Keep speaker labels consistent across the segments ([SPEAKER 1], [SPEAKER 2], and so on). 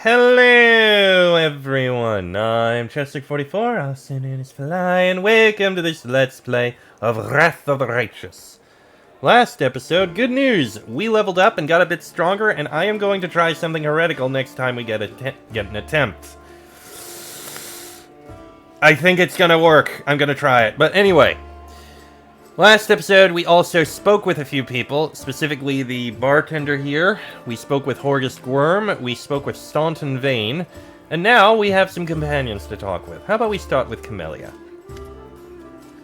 [SPEAKER 1] Hello, everyone. I'm Chester44, also known as Fly, and welcome to this Let's Play of Wrath of the Righteous. Last episode, good news! We leveled up and got a bit stronger, and I am going to try something heretical next time we get an attempt. I think it's gonna work. I'm gonna try it. But anyway, last episode, we also spoke with a few people, specifically the bartender here. We spoke with Horgust Worm, we spoke with Staunton Vane, and now we have some companions to talk with. How about we start with Camellia?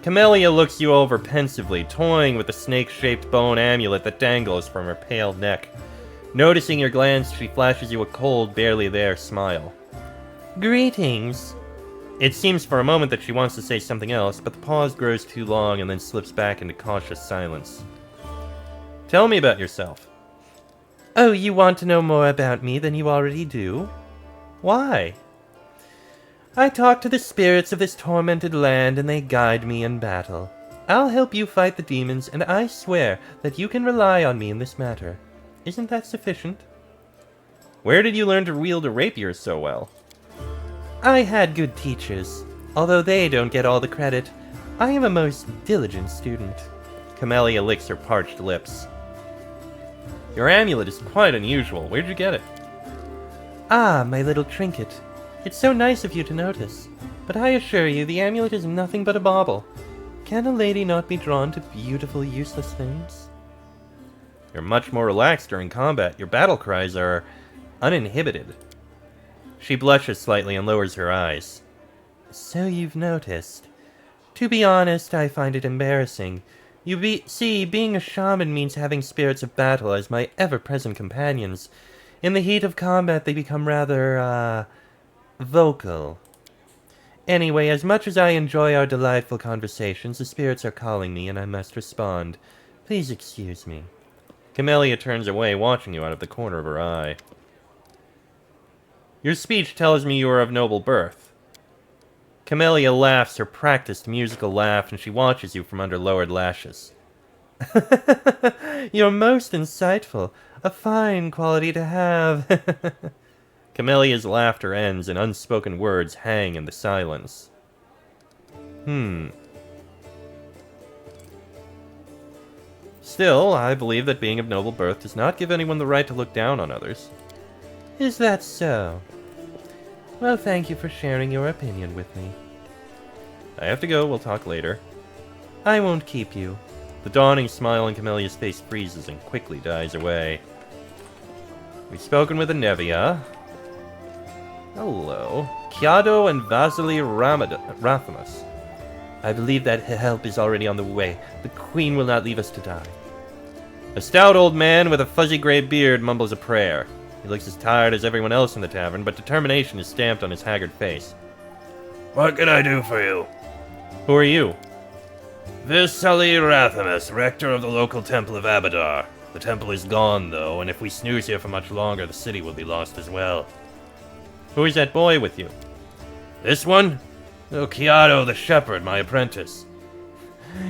[SPEAKER 1] Camellia looks you over pensively, toying with the snake-shaped bone amulet that dangles from her pale neck. Noticing your glance, she flashes you a cold, barely there smile. Greetings. It seems for a moment that she wants to say something else, but the pause grows too long and then slips back into cautious silence. Tell me about yourself. Oh, you want to know more about me than you already do? Why? I talk to the spirits of this tormented land and they guide me in battle. I'll help you fight the demons, and I swear that you can rely on me in this matter. Isn't that sufficient? Where did you learn to wield a rapier so well? I had good teachers. Although they don't get all the credit, I am a most diligent student. Camellia licks her parched lips. Your amulet is quite unusual. Where'd you get it? Ah, my little trinket. It's so nice of you to notice. But I assure you, the amulet is nothing but a bauble. Can a lady not be drawn to beautiful, useless things? You're much more relaxed during combat. Your battle cries are uninhibited. She blushes slightly and lowers her eyes. So you've noticed. To be honest, I find it embarrassing. See, being a shaman means having spirits of battle as my ever-present companions. In the heat of combat, they become rather, vocal. Anyway, as much as I enjoy our delightful conversations, the spirits are calling me and I must respond. Please excuse me. Camellia turns away, watching you out of the corner of her eye. Your speech tells me you are of noble birth. Camellia laughs her practiced musical laugh, and she watches you from under lowered lashes. You're most insightful. A fine quality to have. Camellia's laughter ends, and unspoken words hang in the silence. Still, I believe that being of noble birth does not give anyone the right to look down on others. Is that so? Well, thank you for sharing your opinion with me. I have to go, we'll talk later. I won't keep you. The dawning smile on Camellia's face freezes and quickly dies away. We've spoken with Anevia. Hello. Kiado and Vasily Rathamus. I believe that help is already on the way. The queen will not leave us to die. A stout old man with a fuzzy gray beard mumbles a prayer. He looks as tired as everyone else in the tavern, but determination is stamped on his haggard face. What can I do for you? Who are you? Vasily Rathamus, rector of the local temple of Abadar. The temple is gone, though, and if we snooze here for much longer, the city will be lost as well. Who is that boy with you? This one? Oh, Kiado the shepherd, my apprentice.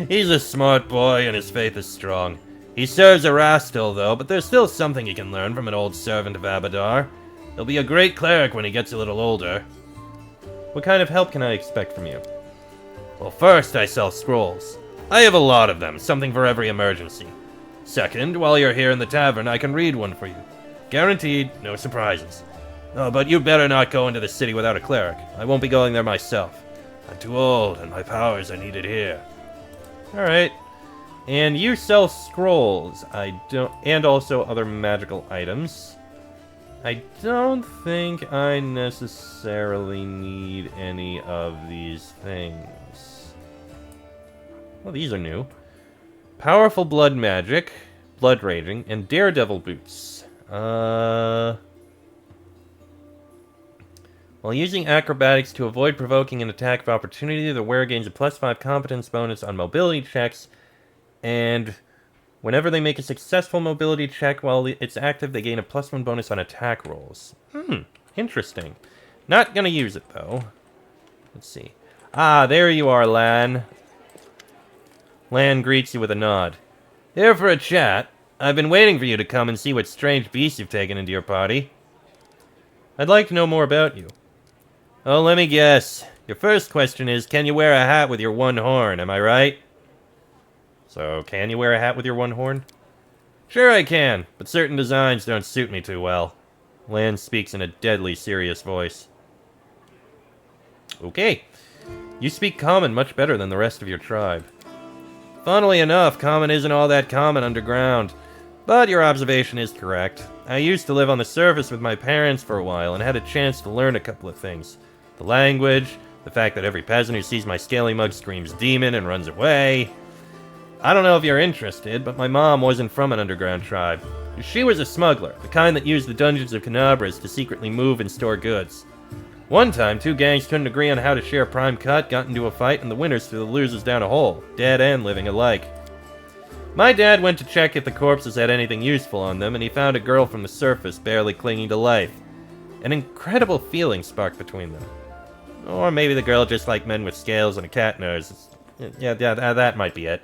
[SPEAKER 1] He's a smart boy, and his faith is strong. He serves Erastil, though, but there's still something he can learn from an old servant of Abadar. He'll be a great cleric when he gets a little older. What kind of help can I expect from you? Well, first, I sell scrolls. I have a lot of them, something for every emergency. Second, while you're here in the tavern, I can read one for you. Guaranteed, no surprises. Oh, but you'd better not go into the city without a cleric. I won't be going there myself. I'm too old, and my powers are needed here. Alright. And you sell scrolls. And also other magical items. I don't think I necessarily need any of these things. Well, these are new. Powerful blood magic, blood raging, and daredevil boots. While using acrobatics to avoid provoking an attack of opportunity, the wearer gains a +5 competence bonus on mobility checks, and whenever they make a successful mobility check while it's active, they gain a +1 bonus on attack rolls. Interesting. Not gonna use it, though. Let's see. Ah, there you are, Lann. Lann greets you with a nod. Here for a chat. I've been waiting for you to come and see what strange beast you've taken into your party. I'd like to know more about you. Oh, let me guess. Your first question is, can you wear a hat with your one horn, am I right? So, can you wear a hat with your one horn? Sure I can, but certain designs don't suit me too well. Lann speaks in a deadly serious voice. Okay. You speak Common much better than the rest of your tribe. Funnily enough, Common isn't all that common underground. But your observation is correct. I used to live on the surface with my parents for a while and had a chance to learn a couple of things. The language, the fact that every peasant who sees my scaly mug screams demon and runs away. I don't know if you're interested, but my mom wasn't from an underground tribe. She was a smuggler, the kind that used the dungeons of Canabras to secretly move and store goods. One time, two gangs couldn't agree on how to share prime cut, got into a fight, and the winners threw the losers down a hole, dead and living alike. My dad went to check if the corpses had anything useful on them, and he found a girl from the surface barely clinging to life. An incredible feeling sparked between them. Or maybe the girl just liked men with scales and a cat nose. Yeah, that might be it.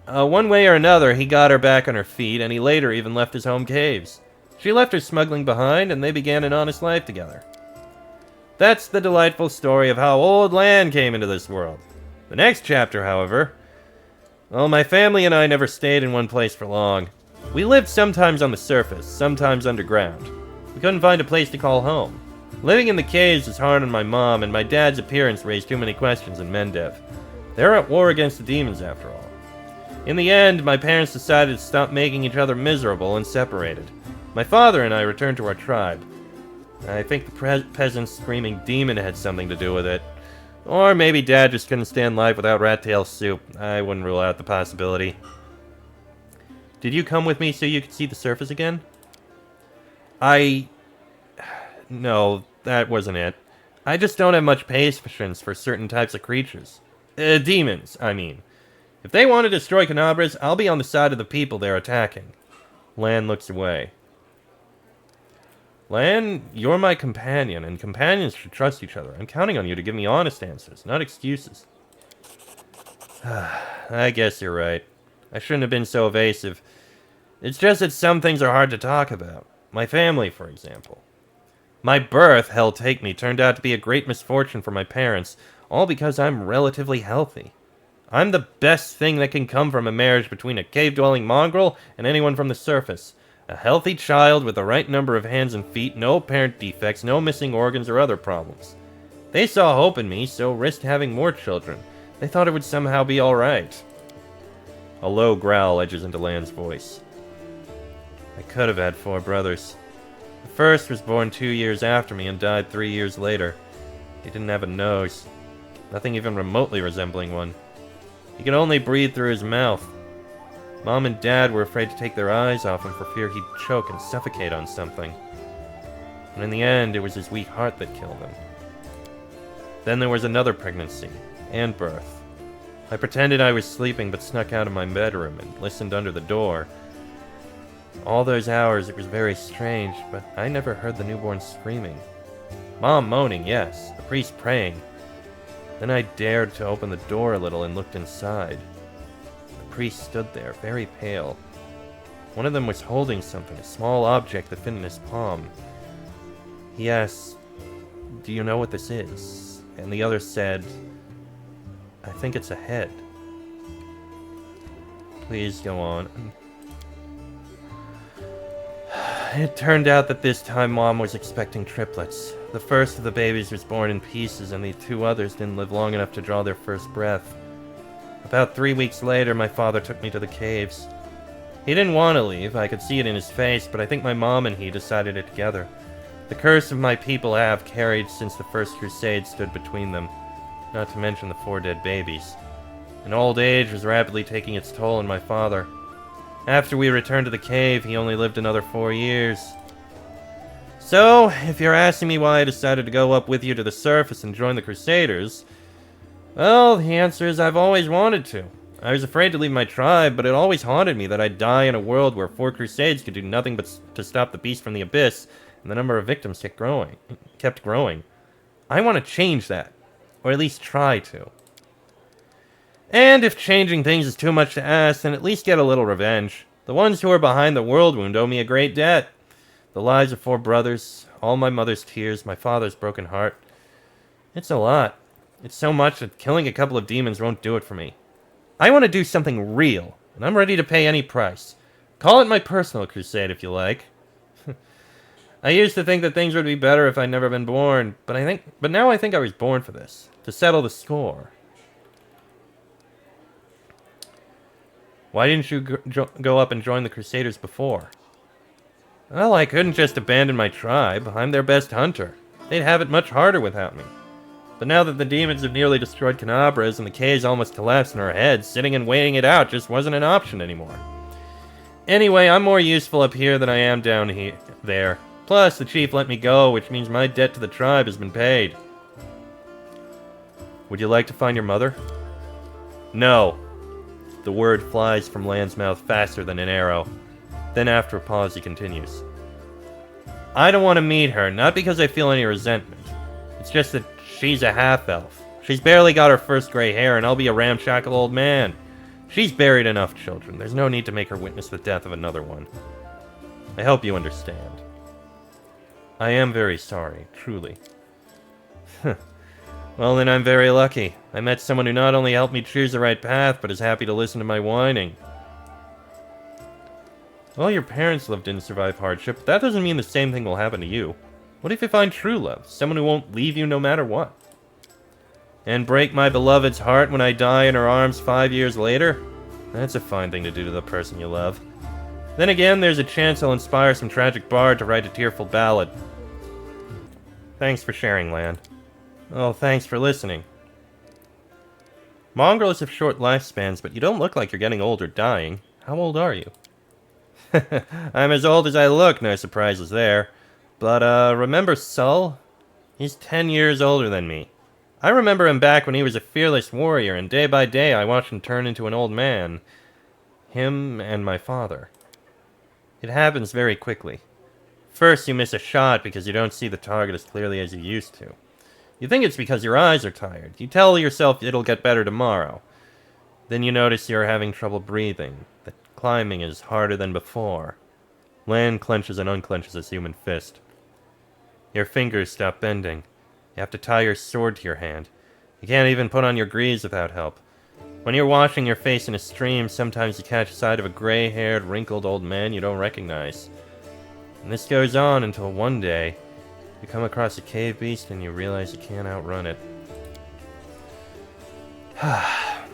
[SPEAKER 1] One way or another, he got her back on her feet, and he later even left his home caves. She left her smuggling behind, and they began an honest life together. That's the delightful story of how old Lann came into this world. The next chapter, however... Well, my family and I never stayed in one place for long. We lived sometimes on the surface, sometimes underground. We couldn't find a place to call home. Living in the caves was hard on my mom, and my dad's appearance raised too many questions in Mendev. They're at war against the demons, after all. In the end, my parents decided to stop making each other miserable and separated. My father and I returned to our tribe. I think the peasants screaming demon had something to do with it. Or maybe Dad just couldn't stand life without rat tail soup. I wouldn't rule out the possibility. Did you come with me so you could see the surface again? No, that wasn't it. I just don't have much patience for certain types of creatures. Demons, I mean. If they want to destroy Canabras, I'll be on the side of the people they're attacking. Lann looks away. Lann, you're my companion, and companions should trust each other. I'm counting on you to give me honest answers, not excuses. I guess you're right. I shouldn't have been so evasive. It's just that some things are hard to talk about. My family, for example. My birth, hell take me, turned out to be a great misfortune for my parents, all because I'm relatively healthy. I'm the best thing that can come from a marriage between a cave-dwelling mongrel and anyone from the surface. A healthy child with the right number of hands and feet, no apparent defects, no missing organs or other problems. They saw hope in me, so risked having more children. They thought it would somehow be alright. A low growl edges into Lann's voice. I could have had 4 brothers. The first was born 2 years after me and died 3 years later. He didn't have a nose. Nothing even remotely resembling one. He could only breathe through his mouth. Mom and Dad were afraid to take their eyes off him for fear he'd choke and suffocate on something. And in the end, it was his weak heart that killed him. Then there was another pregnancy, and birth. I pretended I was sleeping but snuck out of my bedroom and listened under the door. All those hours it was very strange, but I never heard the newborn screaming. Mom moaning, yes, the priest praying. Then I dared to open the door a little and looked inside. The priest stood there, very pale. One of them was holding something, a small object that fit in his palm. He asked, "Do you know what this is?" And the other said, "I think it's a head." Please go on. It turned out that this time Mom was expecting triplets. The first of the babies was born in pieces, and the 2 others didn't live long enough to draw their first breath. About 3 weeks later, my father took me to the caves. He didn't want to leave, I could see it in his face, but I think my mom and he decided it together. The curse of my people have carried since the first crusade stood between them, not to mention the 4 dead babies. And old age was rapidly taking its toll on my father. After we returned to the cave, he only lived another 4 years. So, if you're asking me why I decided to go up with you to the surface and join the Crusaders, well, the answer is I've always wanted to. I was afraid to leave my tribe, but it always haunted me that I'd die in a world where 4 crusades could do nothing but to stop the beast from the abyss, and the number of victims kept growing. I want to change that, or at least try to. And if changing things is too much to ask, then at least get a little revenge. The ones who are behind the world wound owe me a great debt. The lives of 4 brothers, all my mother's tears, my father's broken heart. It's a lot. It's so much that killing a couple of demons won't do it for me. I want to do something real, and I'm ready to pay any price. Call it my personal crusade if you like. I used to think that things would be better if I'd never been born, but now I think I was born for this, to settle the score. Why didn't you go up and join the Crusaders before? Well, I couldn't just abandon my tribe. I'm their best hunter. They'd have it much harder without me. But now that the demons have nearly destroyed Canabras and the caves almost collapsed in our heads, sitting and waiting it out just wasn't an option anymore. Anyway, I'm more useful up here than I am down there. Plus, the chief let me go, which means my debt to the tribe has been paid. Would you like to find your mother? No. The word flies from Lann's mouth faster than an arrow. Then after a pause, he continues. I don't want to meet her, not because I feel any resentment. It's just that she's a half-elf. She's barely got her first gray hair, and I'll be a ramshackle old man. She's buried enough children. There's no need to make her witness the death of another one. I hope you understand. I am very sorry, truly. Well, then I'm very lucky. I met someone who not only helped me choose the right path, but is happy to listen to my whining. Well, your parents' love didn't survive hardship, but that doesn't mean the same thing will happen to you. What if you find true love? Someone who won't leave you no matter what? And break my beloved's heart when I die in her arms 5 years later? That's a fine thing to do to the person you love. Then again, there's a chance I'll inspire some tragic bard to write a tearful ballad. Thanks for sharing, Lann. Oh, thanks for listening. Mongrels have short lifespans, but you don't look like you're getting old or dying. How old are you? I'm as old as I look, no surprises there. But, remember Sul? He's 10 years older than me. I remember him back when he was a fearless warrior, and day by day I watched him turn into an old man. Him and my father. It happens very quickly. First, you miss a shot because you don't see the target as clearly as you used to. You think it's because your eyes are tired. You tell yourself it'll get better tomorrow. Then you notice you're having trouble breathing, that climbing is harder than before. Lann clenches and unclenches his human fist. Your fingers stop bending. You have to tie your sword to your hand. You can't even put on your greaves without help. When you're washing your face in a stream, sometimes you catch sight of a gray-haired, wrinkled old man you don't recognize. And this goes on until one day, you come across a cave beast and you realize you can't outrun it.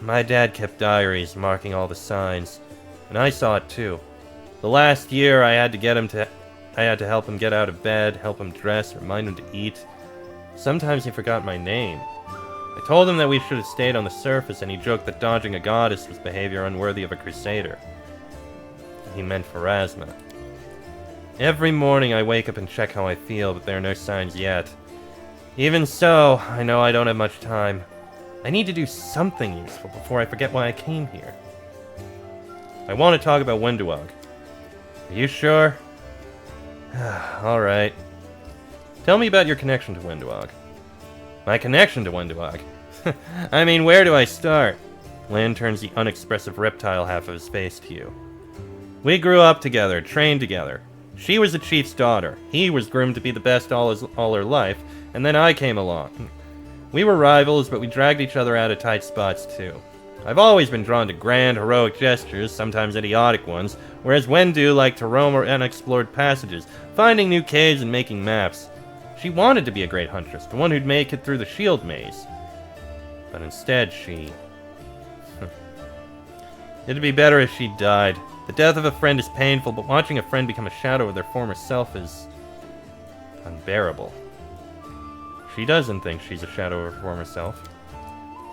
[SPEAKER 1] My dad kept diaries marking all the signs, and I saw it too. The last year I had to help him get out of bed, help him dress, remind him to eat. Sometimes he forgot my name. I told him that we should have stayed on the surface, and he joked that dodging a goddess was behavior unworthy of a crusader. He meant Pharasma. Every morning I wake up and check how I feel, but there are no signs yet. Even so, I know I don't have much time. I need to do something useful before I forget why I came here. I want to talk about Wenduog. Are you sure? Alright. Tell me about your connection to Wenduog. My connection to Wenduog? I mean, where do I start? Lann turns the unexpressive reptile half of his face to you. We grew up together, trained together. She was the chief's daughter. He was groomed to be the best all her life, and then I came along. We were rivals, but we dragged each other out of tight spots too. I've always been drawn to grand, heroic gestures, sometimes idiotic ones, whereas Wendu liked to roam unexplored passages, finding new caves and making maps. She wanted to be a great huntress, the one who'd make it through the shield maze. But instead, she... It'd be better if she died. The death of a friend is painful, but watching a friend become a shadow of their former self is... unbearable. She doesn't think she's a shadow of her former self.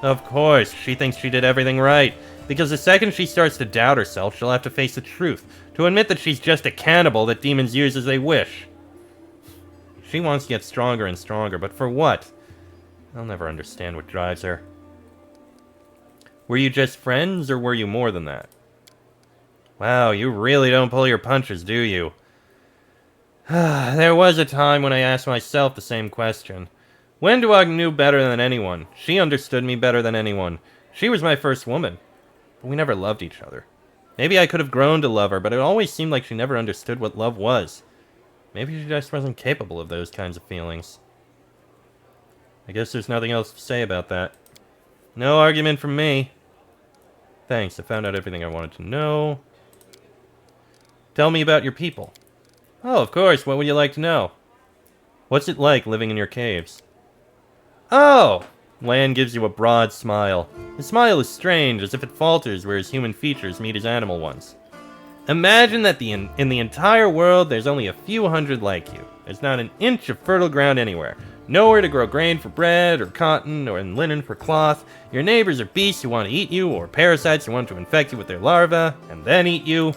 [SPEAKER 1] Of course, she thinks she did everything right, because the second she starts to doubt herself, she'll have to face the truth, to admit that she's just a cannibal that demons use as they wish. She wants to get stronger and stronger, but for what? I'll never understand what drives her. Were you just friends, or were you more than that? Wow, you really don't pull your punches, do you? There was a time when I asked myself the same question. Wenduog knew better than anyone. She understood me better than anyone. She was my first woman. But we never loved each other. Maybe I could have grown to love her, but it always seemed like she never understood what love was. Maybe she just wasn't capable of those kinds of feelings. I guess there's nothing else to say about that. No argument from me. Thanks, I found out everything I wanted to know. Tell me about your people. Oh, of course, what would you like to know? What's it like living in your caves? Oh! Lann gives you a broad smile. His smile is strange, as if it falters where his human features meet his animal ones. Imagine that in the entire world, there's only a few hundred like you. There's not an inch of fertile ground anywhere. Nowhere to grow grain for bread, or cotton, or linen for cloth. Your neighbors are beasts who want to eat you, or parasites who want to infect you with their larvae, and then eat you.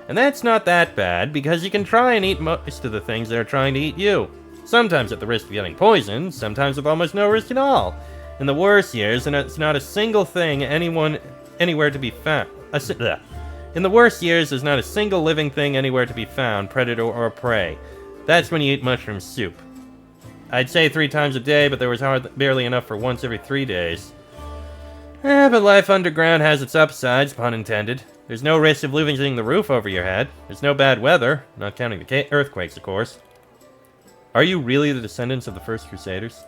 [SPEAKER 1] And that's not that bad, because you can try and eat most of the things that are trying to eat you. Sometimes at the risk of getting poisoned, sometimes with almost no risk at all. In the worst years, and it's not a single thing anywhere to be found. In the worst years, there's not a single living thing anywhere to be found, predator or prey. That's when you eat mushroom soup. I'd say 3 times a day, but there was barely enough for once every 3 days. But life underground has its upsides, pun intended. There's no risk of losing the roof over your head. There's no bad weather, not counting the earthquakes, of course. Are you really the descendants of the first Crusaders?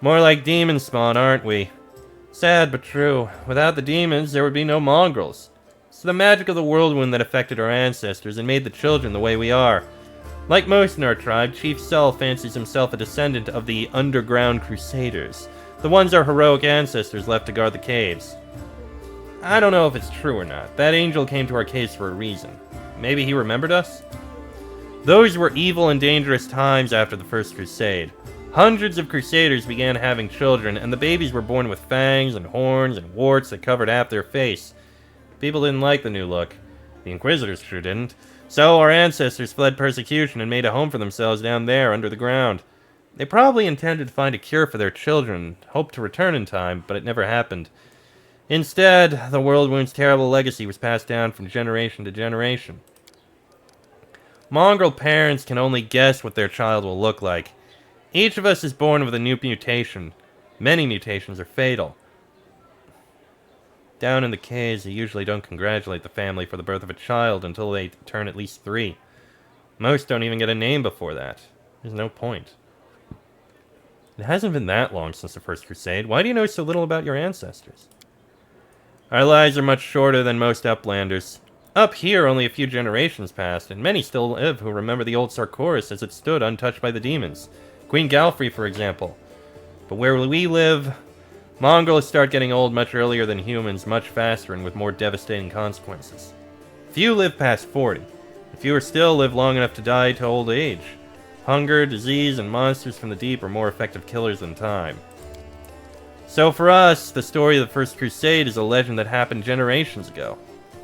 [SPEAKER 1] More like demon spawn, aren't we? Sad but true. Without the demons, there would be no mongrels. It's the magic of the whirlwind that affected our ancestors and made the children the way we are. Like most in our tribe, Chief Sel fancies himself a descendant of the underground Crusaders, the ones our heroic ancestors left to guard the caves. I don't know if it's true or not. That angel came to our caves for a reason. Maybe he remembered us? Those were evil and dangerous times after the First Crusade. Hundreds of Crusaders began having children, and the babies were born with fangs and horns and warts that covered half their face. People didn't like the new look. The Inquisitors sure didn't. So our ancestors fled persecution and made a home for themselves down there under the ground. They probably intended to find a cure for their children, hoped to return in time, but it never happened. Instead, the whirlwind's terrible legacy was passed down from generation to generation. Mongrel parents can only guess what their child will look like. Each of us is born with a new mutation. Many mutations are fatal. Down in the caves, they usually don't congratulate the family for the birth of a child until they turn at least 3. Most don't even get a name before that. There's no point. It hasn't been that long since the First Crusade. Why do you know so little about your ancestors? Our lives are much shorter than most uplanders. Up here, only a few generations passed, and many still live who remember the old Sarkoris as it stood untouched by the demons. Queen Galfrey, for example. But where we live, mongrels start getting old much earlier than humans, much faster and with more devastating consequences. Few live past 40. The fewer still live long enough to die to old age. Hunger, disease, and monsters from the deep are more effective killers than time. So for us, the story of the First Crusade is a legend that happened generations ago.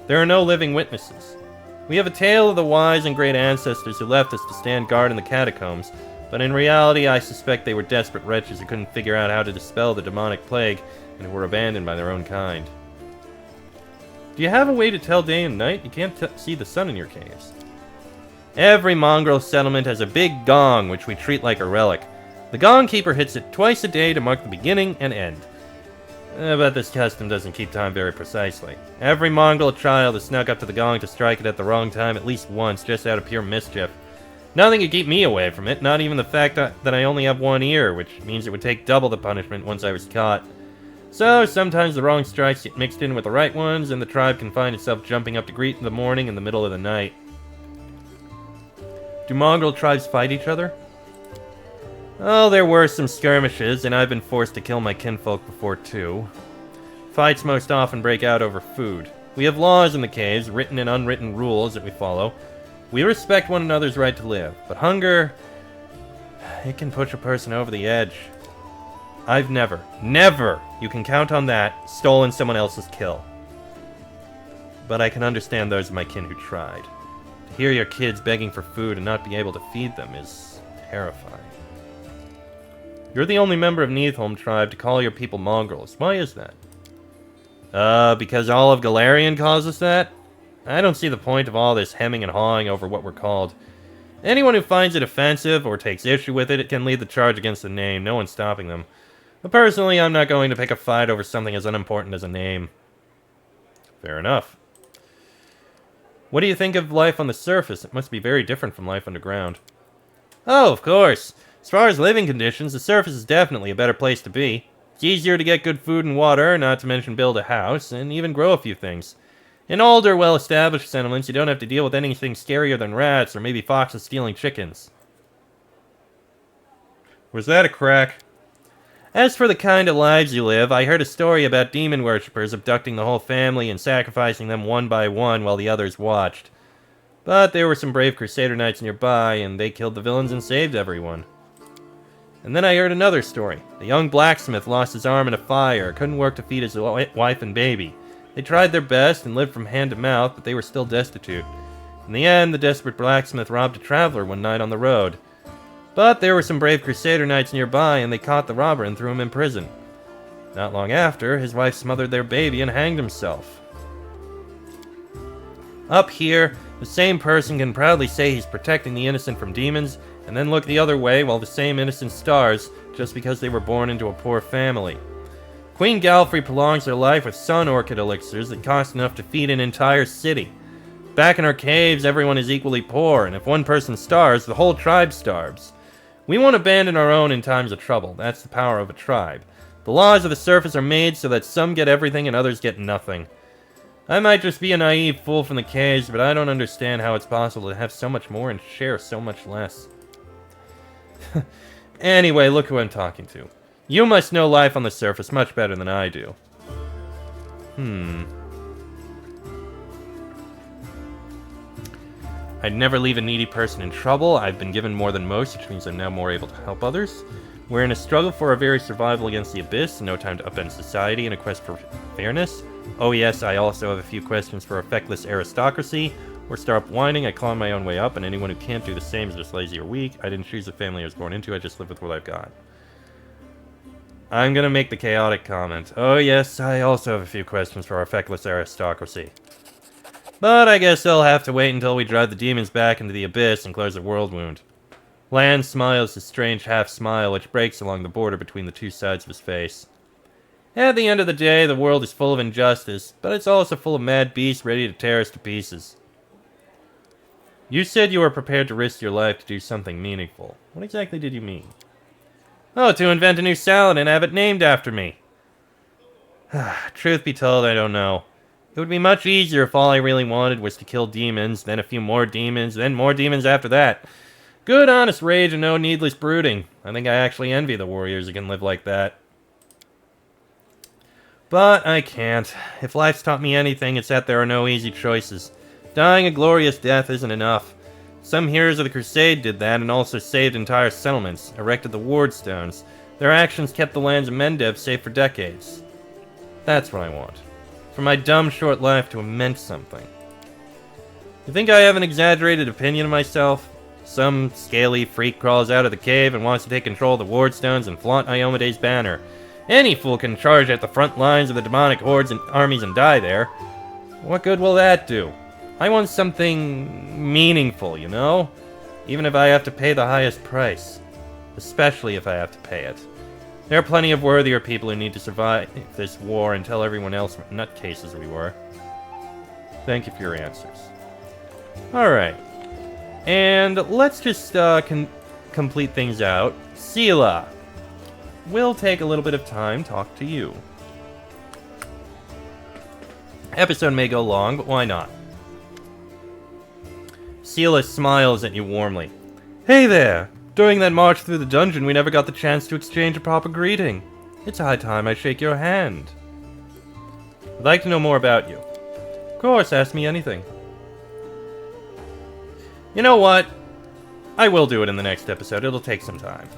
[SPEAKER 1] There are no living witnesses. We have a tale of the wise and great ancestors who left us to stand guard in the catacombs, but in reality I suspect they were desperate wretches who couldn't figure out how to dispel the demonic plague and who were abandoned by their own kind. Do you have a way to tell day and night? You can't see the sun in your caves. Every mongrel settlement has a big gong which we treat like a relic. The gong keeper hits it twice a day to mark the beginning and end. But this custom doesn't keep time very precisely. Every mongrel child has snuck up to the gong to strike it at the wrong time at least once, just out of pure mischief. Nothing could keep me away from it, not even the fact that I only have one ear, which means it would take double the punishment once I was caught. So, sometimes the wrong strikes get mixed in with the right ones, and the tribe can find itself jumping up to greet the morning in the middle of the night. Do mongrel tribes fight each other? Oh, there were some skirmishes, and I've been forced to kill my kinfolk before too. Fights most often break out over food. We have laws in the caves, written and unwritten rules that we follow. We respect one another's right to live, but hunger, it can push a person over the edge. I've never, you can count on that, stolen someone else's kill. But I can understand those of my kin who tried. To hear your kids begging for food and not be able to feed them is terrifying. You're the only member of Neathholm tribe to call your people mongrels. Why is that? Because all of Galarian calls us that? I don't see the point of all this hemming and hawing over what we're called. Anyone who finds it offensive or takes issue with it can lead the charge against the name. No one's stopping them. But personally, I'm not going to pick a fight over something as unimportant as a name. Fair enough. What do you think of life on the surface? It must be very different from life underground. Oh, of course. As far as living conditions, the surface is definitely a better place to be. It's easier to get good food and water, not to mention build a house, and even grow a few things. In older, well-established settlements, you don't have to deal with anything scarier than rats or maybe foxes stealing chickens. Was that a crack? As for the kind of lives you live, I heard a story about demon worshippers abducting the whole family and sacrificing them one by one while the others watched. But there were some brave Crusader Knights nearby, and they killed the villains and saved everyone. And then I heard another story. The young blacksmith lost his arm in a fire, couldn't work to feed his wife and baby. They tried their best and lived from hand to mouth, but they were still destitute. In the end, the desperate blacksmith robbed a traveler one night on the road. But there were some brave Crusader Knights nearby, and they caught the robber and threw him in prison. Not long after, his wife smothered their baby and hanged himself. Up here, the same person can proudly say he's protecting the innocent from demons, and then look the other way while the same innocent stars just because they were born into a poor family. Queen Galfrey prolongs her life with sun orchid elixirs that cost enough to feed an entire city. Back in our caves, everyone is equally poor, and if one person starves, the whole tribe starves. We won't abandon our own in times of trouble. That's the power of a tribe. The laws of the surface are made so that some get everything and others get nothing. I might just be a naive fool from the caves, but I don't understand how it's possible to have so much more and share so much less. Anyway, look who I'm talking to. You must know life on the surface much better than I do. I'd never leave a needy person in trouble. I've been given more than most, which means I'm now more able to help others. We're in a struggle for our very survival against the abyss, and no time to upend society in a quest for fairness. Oh yes, I also have a few questions for a feckless aristocracy. Or stop whining, I climb my own way up, and anyone who can't do the same is just lazy or weak. I didn't choose the family I was born into, I just live with what I've got. I'm gonna make the chaotic comment. Oh yes, I also have a few questions for our feckless aristocracy. But I guess I'll have to wait until we drive the demons back into the abyss and close the world wound. Lann smiles a strange half-smile which breaks along the border between the two sides of his face. At the end of the day, the world is full of injustice, but it's also full of mad beasts ready to tear us to pieces. You said you were prepared to risk your life to do something meaningful. What exactly did you mean? Oh, to invent a new salad and have it named after me. Truth be told, I don't know. It would be much easier if all I really wanted was to kill demons, then a few more demons, then more demons after that. Good, honest rage and no needless brooding. I think I actually envy the warriors who can live like that. But I can't. If life's taught me anything, it's that there are no easy choices. Dying a glorious death isn't enough. Some heroes of the Crusade did that and also saved entire settlements, erected the ward stones. Their actions kept the lands of Mendev safe for decades. That's what I want. For my dumb short life to have meant something. You think I have an exaggerated opinion of myself? Some scaly freak crawls out of the cave and wants to take control of the ward stones and flaunt Iomede's banner. Any fool can charge at the front lines of the demonic hordes and armies and die there. What good will that do? I want something meaningful, you know? Even if I have to pay the highest price. Especially if I have to pay it. There are plenty of worthier people who need to survive this war and tell everyone else what nutcases we were. Thank you for your answers. Alright. And let's just complete things out. Sela. We'll take a little bit of time to talk to you. Episode may go long, but why not? Sela smiles at you warmly. Hey there! During that march through the dungeon, we never got the chance to exchange a proper greeting. It's high time I shake your hand. I'd like to know more about you. Of course, ask me anything. You know what? I will do it in the next episode. It'll take some time.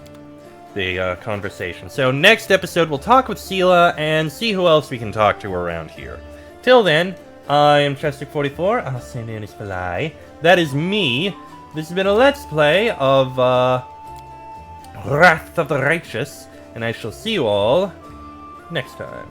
[SPEAKER 1] The conversation. So next episode, we'll talk with Sela and see who else we can talk to around here. Till then, I am Chester44. I'll say name is Fly. That is me. This has been a Let's Play of Wrath of the Righteous, and I shall see you all next time.